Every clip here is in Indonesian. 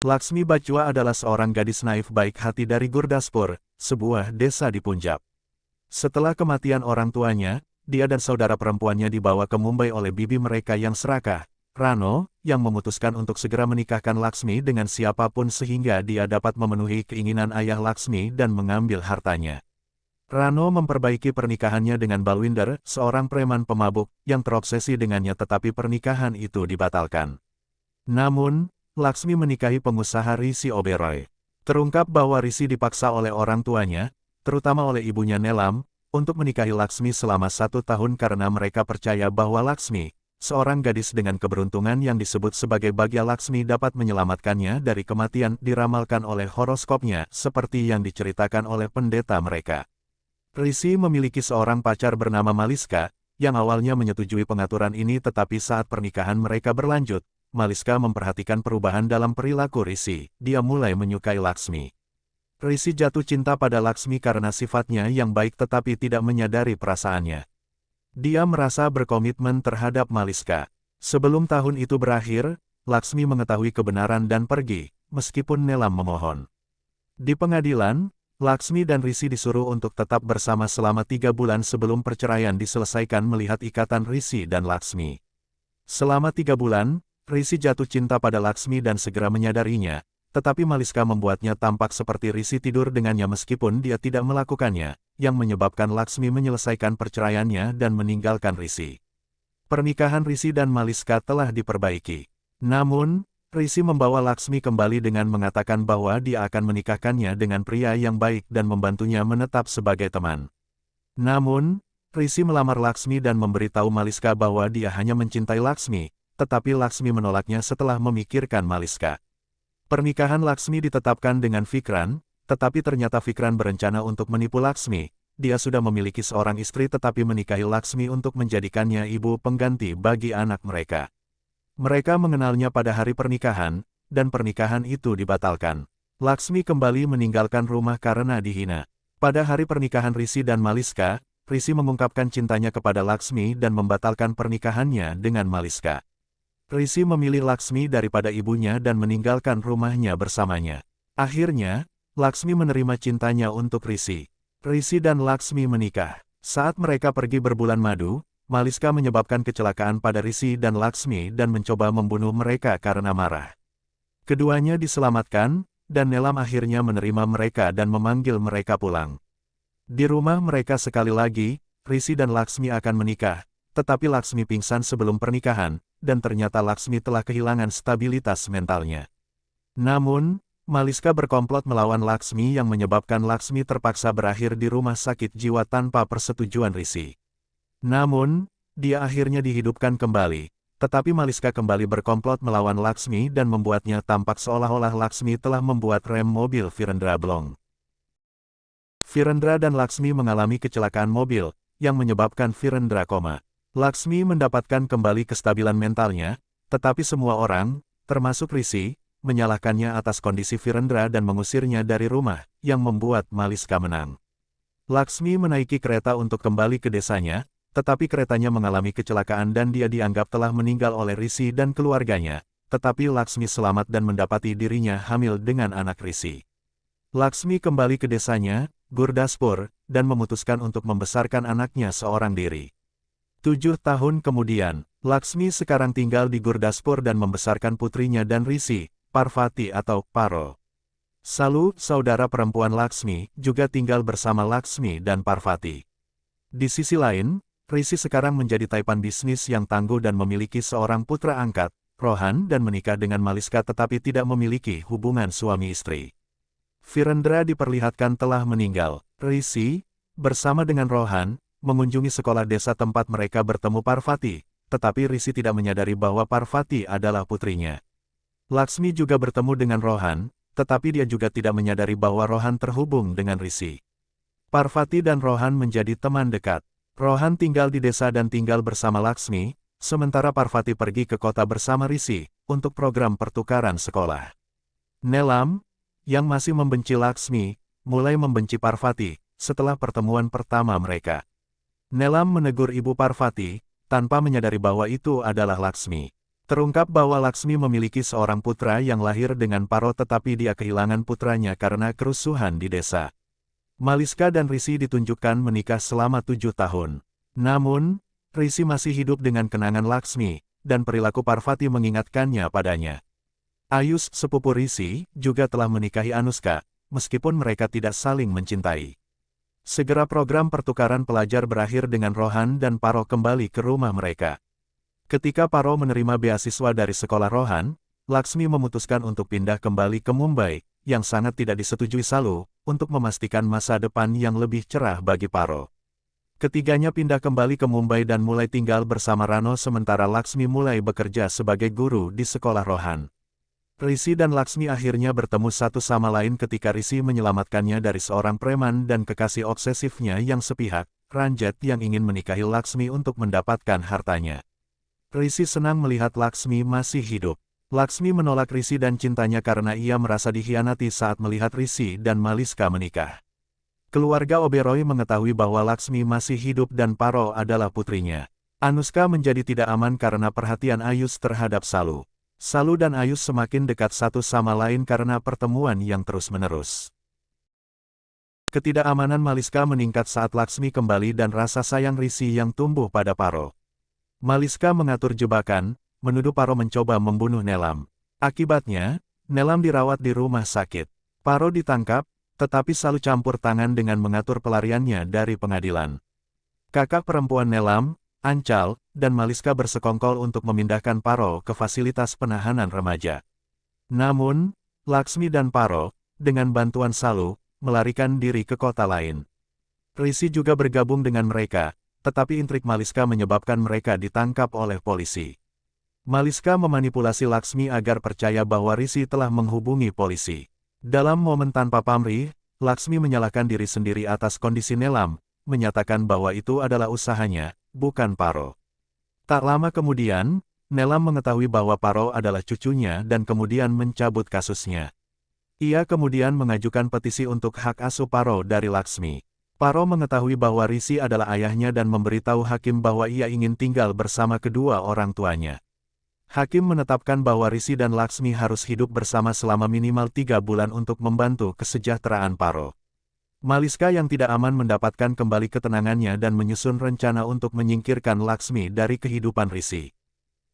Laksmi Bachua adalah seorang gadis naif baik hati dari Gurdaspur, sebuah desa di Punjab. Setelah kematian orang tuanya, dia dan saudara perempuannya dibawa ke Mumbai oleh bibi mereka yang serakah, Rano, yang memutuskan untuk segera menikahkan Laksmi dengan siapapun sehingga dia dapat memenuhi keinginan ayah Laksmi dan mengambil hartanya. Rano memperbaiki pernikahannya dengan Balwinder, seorang preman pemabuk, yang terobsesi dengannya tetapi pernikahan itu dibatalkan. Namun, Laksmi menikahi pengusaha Rishi Oberoi. Terungkap bahwa Rishi dipaksa oleh orang tuanya, terutama oleh ibunya Nelam, untuk menikahi Laksmi selama 1 tahun karena mereka percaya bahwa Laksmi, seorang gadis dengan keberuntungan yang disebut sebagai Bhagya Laksmi dapat menyelamatkannya dari kematian diramalkan oleh horoskopnya seperti yang diceritakan oleh pendeta mereka. Rishi memiliki seorang pacar bernama Maliska, yang awalnya menyetujui pengaturan ini tetapi saat pernikahan mereka berlanjut, Maliska memperhatikan perubahan dalam perilaku Rishi. Dia mulai menyukai Laksmi. Rishi jatuh cinta pada Laksmi karena sifatnya yang baik tetapi tidak menyadari perasaannya. Dia merasa berkomitmen terhadap Maliska. Sebelum tahun itu berakhir, Laksmi mengetahui kebenaran dan pergi, meskipun Nelam memohon. Di pengadilan, Laksmi dan Rishi disuruh untuk tetap bersama selama 3 bulan sebelum perceraian diselesaikan melihat ikatan Rishi dan Laksmi. Selama 3 bulan, Rishi jatuh cinta pada Laksmi dan segera menyadarinya, tetapi Maliska membuatnya tampak seperti Rishi tidur dengannya meskipun dia tidak melakukannya, yang menyebabkan Laksmi menyelesaikan perceraiannya dan meninggalkan Rishi. Pernikahan Rishi dan Maliska telah diperbaiki. Namun, Rishi membawa Laksmi kembali dengan mengatakan bahwa dia akan menikahkannya dengan pria yang baik dan membantunya menetap sebagai teman. Namun, Rishi melamar Laksmi dan memberitahu Maliska bahwa dia hanya mencintai Laksmi, tetapi Laksmi menolaknya setelah memikirkan Maliska. Pernikahan Laksmi ditetapkan dengan Vikran, tetapi ternyata Vikran berencana untuk menipu Laksmi. Dia sudah memiliki seorang istri tetapi menikahi Laksmi untuk menjadikannya ibu pengganti bagi anak mereka. Mereka mengenalnya pada hari pernikahan, dan pernikahan itu dibatalkan. Laksmi kembali meninggalkan rumah karena dihina. Pada hari pernikahan Rishi dan Maliska, Rishi mengungkapkan cintanya kepada Laksmi dan membatalkan pernikahannya dengan Maliska. Rishi memilih Laksmi daripada ibunya dan meninggalkan rumahnya bersamanya. Akhirnya, Laksmi menerima cintanya untuk Rishi. Rishi dan Laksmi menikah. Saat mereka pergi berbulan madu, Maliska menyebabkan kecelakaan pada Rishi dan Laksmi dan mencoba membunuh mereka karena marah. Keduanya diselamatkan, dan Nelam akhirnya menerima mereka dan memanggil mereka pulang. Di rumah mereka sekali lagi, Rishi dan Laksmi akan menikah, tetapi Laksmi pingsan sebelum pernikahan, dan ternyata Laksmi telah kehilangan stabilitas mentalnya. Namun, Maliska berkomplot melawan Laksmi yang menyebabkan Laksmi terpaksa berakhir di rumah sakit jiwa tanpa persetujuan Rishi. Namun, dia akhirnya dihidupkan kembali, tetapi Maliska kembali berkomplot melawan Laksmi dan membuatnya tampak seolah-olah Laksmi telah membuat rem mobil Virendra blong. Virendra dan Laksmi mengalami kecelakaan mobil, yang menyebabkan Virendra koma. Laksmi mendapatkan kembali kestabilan mentalnya, tetapi semua orang, termasuk Rishi, menyalahkannya atas kondisi Virendra dan mengusirnya dari rumah, yang membuat Maliska menang. Laksmi menaiki kereta untuk kembali ke desanya, tetapi keretanya mengalami kecelakaan dan dia dianggap telah meninggal oleh Rishi dan keluarganya, tetapi Laksmi selamat dan mendapati dirinya hamil dengan anak Rishi. Laksmi kembali ke desanya, Gurdaspur, dan memutuskan untuk membesarkan anaknya seorang diri. 7 tahun kemudian, Laksmi sekarang tinggal di Gurdaspur dan membesarkan putrinya dan Rishi, Parvati atau Paro. Salu, saudara perempuan Laksmi, juga tinggal bersama Laksmi dan Parvati. Di sisi lain, Rishi sekarang menjadi taipan bisnis yang tangguh dan memiliki seorang putra angkat, Rohan, dan menikah dengan Maliska tetapi tidak memiliki hubungan suami istri. Virendra diperlihatkan telah meninggal. Rishi, bersama dengan Rohan, mengunjungi sekolah desa tempat mereka bertemu Parvati, tetapi Rishi tidak menyadari bahwa Parvati adalah putrinya. Laksmi juga bertemu dengan Rohan, tetapi dia juga tidak menyadari bahwa Rohan terhubung dengan Rishi. Parvati dan Rohan menjadi teman dekat. Rohan tinggal di desa dan tinggal bersama Laksmi, sementara Parvati pergi ke kota bersama Rishi, untuk program pertukaran sekolah. Nelam, yang masih membenci Laksmi, mulai membenci Parvati, setelah pertemuan pertama mereka. Nelam menegur ibu Parvati, tanpa menyadari bahwa itu adalah Laksmi. Terungkap bahwa Laksmi memiliki seorang putra yang lahir dengan Paro tetapi dia kehilangan putranya karena kerusuhan di desa. Maliska dan Risi ditunjukkan menikah selama 7 tahun. Namun, Risi masih hidup dengan kenangan Laksmi, dan perilaku Parvati mengingatkannya padanya. Ayus, sepupu Risi, juga telah menikahi Anuska, meskipun mereka tidak saling mencintai. Segera program pertukaran pelajar berakhir dengan Rohan dan Paro kembali ke rumah mereka. Ketika Paro menerima beasiswa dari sekolah Rohan, Laksmi memutuskan untuk pindah kembali ke Mumbai, yang sangat tidak disetujui Salu, untuk memastikan masa depan yang lebih cerah bagi Paro. Ketiganya pindah kembali ke Mumbai dan mulai tinggal bersama Rano sementara Laksmi mulai bekerja sebagai guru di sekolah Rohan. Risi dan Laksmi akhirnya bertemu satu sama lain ketika Risi menyelamatkannya dari seorang preman dan kekasih obsesifnya yang sepihak, Ranjat yang ingin menikahi Laksmi untuk mendapatkan hartanya. Risi senang melihat Laksmi masih hidup. Laksmi menolak Risi dan cintanya karena ia merasa dikhianati saat melihat Risi dan Maliska menikah. Keluarga Oberoi mengetahui bahwa Laksmi masih hidup dan Paro adalah putrinya. Anuska menjadi tidak aman karena perhatian Ayus terhadap Salu. Salu dan Ayus semakin dekat satu sama lain karena pertemuan yang terus-menerus. Ketidakamanan Maliska meningkat saat Laksmi kembali dan rasa sayang Risi yang tumbuh pada Paro. Maliska mengatur jebakan, menuduh Paro mencoba membunuh Nelam. Akibatnya, Nelam dirawat di rumah sakit. Paro ditangkap, tetapi Salu campur tangan dengan mengatur pelariannya dari pengadilan. Kakak perempuan Nelam, Ancal, dan Maliska bersekongkol untuk memindahkan Paro ke fasilitas penahanan remaja. Namun, Laksmi dan Paro, dengan bantuan Salu, melarikan diri ke kota lain. Risi juga bergabung dengan mereka, tetapi intrik Maliska menyebabkan mereka ditangkap oleh polisi. Maliska memanipulasi Laksmi agar percaya bahwa Risi telah menghubungi polisi. Dalam momen tanpa pamrih, Laksmi menyalahkan diri sendiri atas kondisi Nelam, menyatakan bahwa itu adalah usahanya, bukan Paro. Tak lama kemudian, Nelam mengetahui bahwa Paro adalah cucunya dan kemudian mencabut kasusnya. Ia kemudian mengajukan petisi untuk hak asuh Paro dari Laksmi. Paro mengetahui bahwa Risi adalah ayahnya dan memberitahu hakim bahwa ia ingin tinggal bersama kedua orang tuanya. Hakim menetapkan bahwa Risi dan Laksmi harus hidup bersama selama minimal 3 bulan untuk membantu kesejahteraan Paro. Maliska yang tidak aman mendapatkan kembali ketenangannya dan menyusun rencana untuk menyingkirkan Laksmi dari kehidupan Risi.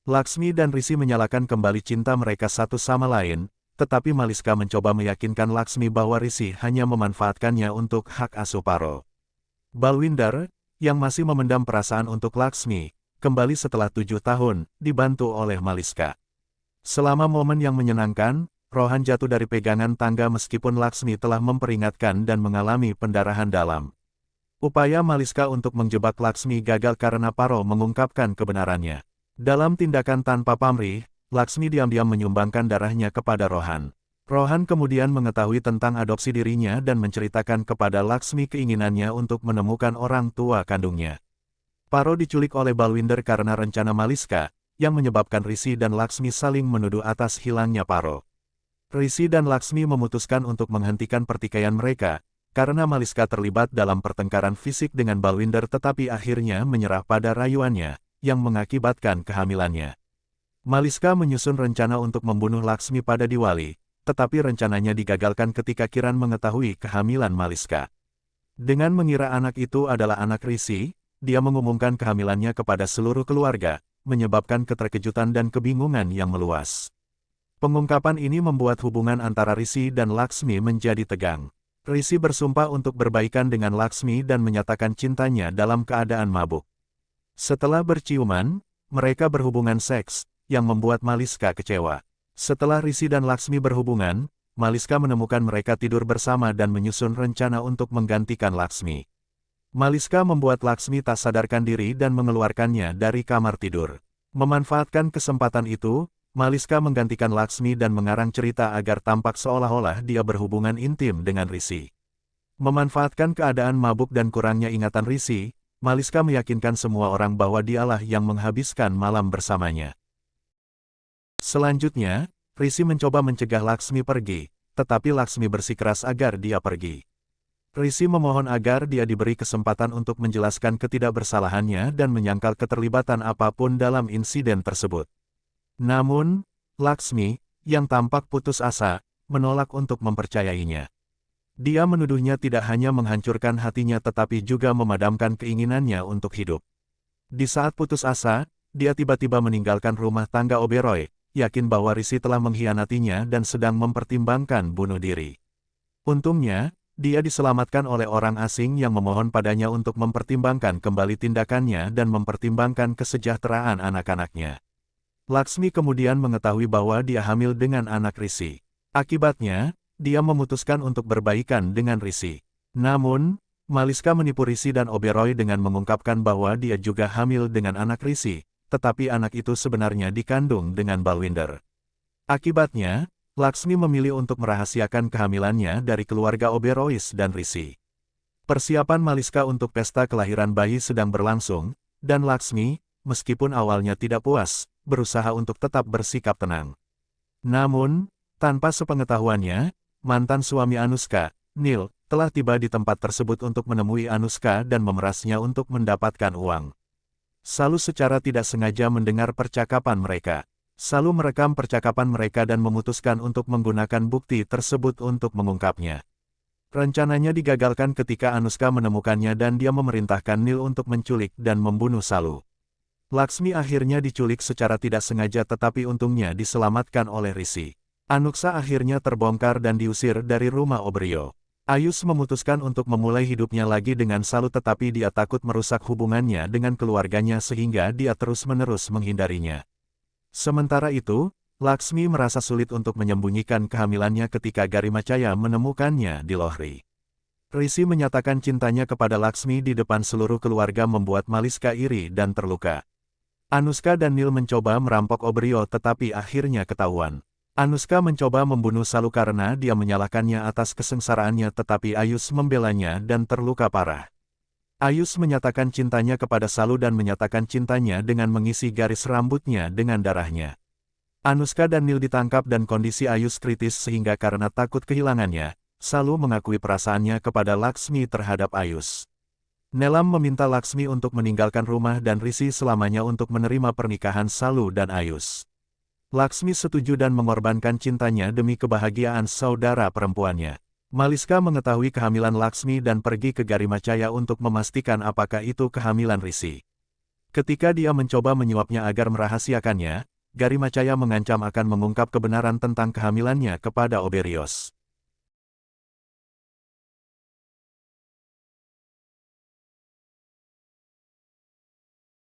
Laksmi dan Risi menyalakan kembali cinta mereka satu sama lain, tetapi Maliska mencoba meyakinkan Laksmi bahwa Risi hanya memanfaatkannya untuk hak asuh Paro. Balwinder, yang masih memendam perasaan untuk Laksmi, kembali setelah 7 tahun, dibantu oleh Maliska. Selama momen yang menyenangkan, Rohan jatuh dari pegangan tangga meskipun Laksmi telah memperingatkan dan mengalami pendarahan dalam. Upaya Maliska untuk menjebak Laksmi gagal karena Paro mengungkapkan kebenarannya. Dalam tindakan tanpa pamrih, Laksmi diam-diam menyumbangkan darahnya kepada Rohan. Rohan kemudian mengetahui tentang adopsi dirinya dan menceritakan kepada Laksmi keinginannya untuk menemukan orang tua kandungnya. Paro diculik oleh Balwinder karena rencana Maliska, yang menyebabkan Risi dan Laksmi saling menuduh atas hilangnya Paro. Risi dan Laksmi memutuskan untuk menghentikan pertikaian mereka, karena Maliska terlibat dalam pertengkaran fisik dengan Balwinder tetapi akhirnya menyerah pada rayuannya, yang mengakibatkan kehamilannya. Maliska menyusun rencana untuk membunuh Laksmi pada Diwali, tetapi rencananya digagalkan ketika Kiran mengetahui kehamilan Maliska. Dengan mengira anak itu adalah anak Risi, dia mengumumkan kehamilannya kepada seluruh keluarga, menyebabkan keterkejutan dan kebingungan yang meluas. Pengungkapan ini membuat hubungan antara Risi dan Laksmi menjadi tegang. Risi bersumpah untuk berbaikan dengan Laksmi dan menyatakan cintanya dalam keadaan mabuk. Setelah berciuman, mereka berhubungan seks, yang membuat Maliska kecewa. Setelah Risi dan Laksmi berhubungan, Maliska menemukan mereka tidur bersama dan menyusun rencana untuk menggantikan Laksmi. Maliska membuat Laksmi tak sadarkan diri dan mengeluarkannya dari kamar tidur. Memanfaatkan kesempatan itu, Maliska menggantikan Laksmi dan mengarang cerita agar tampak seolah-olah dia berhubungan intim dengan Risi. Memanfaatkan keadaan mabuk dan kurangnya ingatan Risi, Maliska meyakinkan semua orang bahwa dialah yang menghabiskan malam bersamanya. Selanjutnya, Risi mencoba mencegah Laksmi pergi, tetapi Laksmi bersikeras agar dia pergi. Risi memohon agar dia diberi kesempatan untuk menjelaskan ketidakbersalahannya dan menyangkal keterlibatan apapun dalam insiden tersebut. Namun, Laksmi, yang tampak putus asa, menolak untuk mempercayainya. Dia menuduhnya tidak hanya menghancurkan hatinya tetapi juga memadamkan keinginannya untuk hidup. Di saat putus asa, dia tiba-tiba meninggalkan rumah tangga Oberoi, yakin bahwa Rishi telah mengkhianatinya dan sedang mempertimbangkan bunuh diri. Untungnya, dia diselamatkan oleh orang asing yang memohon padanya untuk mempertimbangkan kembali tindakannya dan mempertimbangkan kesejahteraan anak-anaknya. Laksmi kemudian mengetahui bahwa dia hamil dengan anak Rishi. Akibatnya, dia memutuskan untuk berbaikan dengan Rishi. Namun, Maliska menipu Rishi dan Oberoi dengan mengungkapkan bahwa dia juga hamil dengan anak Rishi, tetapi anak itu sebenarnya dikandung dengan Balwinder. Akibatnya, Laksmi memilih untuk merahasiakan kehamilannya dari keluarga Oberois dan Rishi. Persiapan Maliska untuk pesta kelahiran bayi sedang berlangsung, dan Laksmi, meskipun awalnya tidak puas, berusaha untuk tetap bersikap tenang. Namun, tanpa sepengetahuannya, mantan suami Anushka, Neil, telah tiba di tempat tersebut untuk menemui Anushka dan memerasnya untuk mendapatkan uang. Salu secara tidak sengaja mendengar percakapan mereka. Salu merekam percakapan mereka dan memutuskan untuk menggunakan bukti tersebut untuk mengungkapnya. Rencananya digagalkan ketika Anushka menemukannya dan dia memerintahkan Neil untuk menculik dan membunuh Salu. Laksmi akhirnya diculik secara tidak sengaja tetapi untungnya diselamatkan oleh Rishi. Anuksa akhirnya terbongkar dan diusir dari rumah Obrio. Ayus memutuskan untuk memulai hidupnya lagi dengan Salu tetapi dia takut merusak hubungannya dengan keluarganya sehingga dia terus-menerus menghindarinya. Sementara itu, Laksmi merasa sulit untuk menyembunyikan kehamilannya ketika Garimacaya menemukannya di Lohri. Rishi menyatakan cintanya kepada Laksmi di depan seluruh keluarga membuat Maliska iri dan terluka. Anushka dan Neil mencoba merampok Obrio tetapi akhirnya ketahuan. Anushka mencoba membunuh Salu karena dia menyalahkannya atas kesengsaraannya tetapi Ayus membelanya dan terluka parah. Ayus menyatakan cintanya kepada Salu dan menyatakan cintanya dengan mengisi garis rambutnya dengan darahnya. Anushka dan Neil ditangkap dan kondisi Ayus kritis sehingga karena takut kehilangannya, Salu mengakui perasaannya kepada Laksmi terhadap Ayus. Nelam meminta Laksmi untuk meninggalkan rumah dan Rishi selamanya untuk menerima pernikahan Salu dan Ayus. Laksmi setuju dan mengorbankan cintanya demi kebahagiaan saudara perempuannya. Maliska mengetahui kehamilan Laksmi dan pergi ke Garimacaya untuk memastikan apakah itu kehamilan Rishi. Ketika dia mencoba menyuapnya agar merahasiakannya, Garimacaya mengancam akan mengungkap kebenaran tentang kehamilannya kepada Oberios.